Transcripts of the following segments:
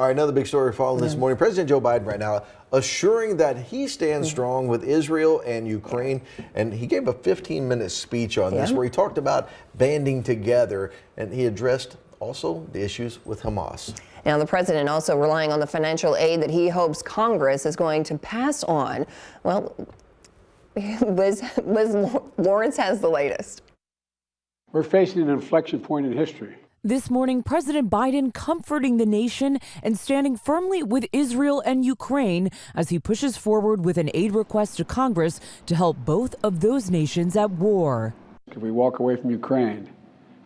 All right, another big story following this morning. President Joe Biden right now assuring that he stands strong with Israel and Ukraine. And he gave a 15-minute speech on this where he talked about banding together, and he addressed also the issues with Hamas. Now, the president also relying on the financial aid that he hopes Congress is going to pass on. Well, Liz Lawrence has the latest. We're facing an inflection point in history. This morning, President Biden comforting the nation and standing firmly with Israel and Ukraine as he pushes forward with an aid request to Congress to help both of those nations at war. If we walk away from Ukraine,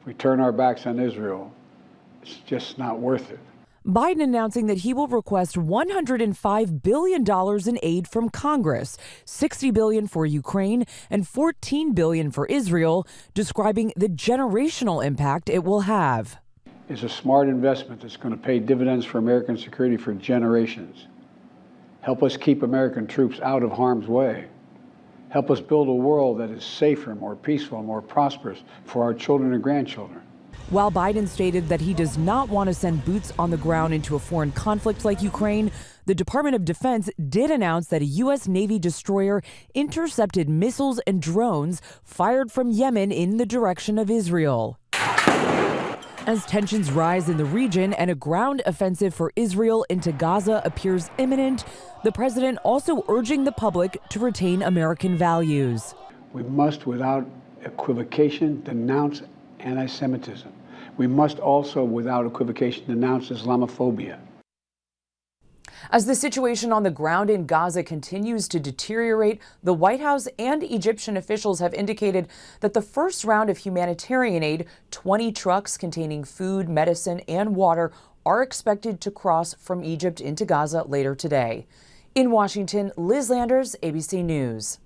if we turn our backs on Israel, it's just not worth it. Biden announcing that he will request $105 billion in aid from Congress, $60 billion for Ukraine and $14 billion for Israel, describing the generational impact it will have. It's a smart investment that's going to pay dividends for American security for generations. Help us keep American troops out of harm's way. Help us build a world that is safer, more peaceful, more prosperous for our children and grandchildren. While Biden stated that he does not want to send boots on the ground into a foreign conflict like Ukraine, the Department of Defense did announce that a U.S. Navy destroyer intercepted missiles and drones fired from Yemen in the direction of Israel. As tensions rise in the region and a ground offensive for Israel into Gaza appears imminent, the president also urging the public to retain American values. We must, without equivocation, denounce anti-Semitism. We must also, without equivocation, denounce Islamophobia. As the situation on the ground in Gaza continues to deteriorate, the White House and Egyptian officials have indicated that the first round of humanitarian aid, 20 trucks containing food, medicine, and water, are expected to cross from Egypt into Gaza later today. In Washington, Liz Landers, ABC News.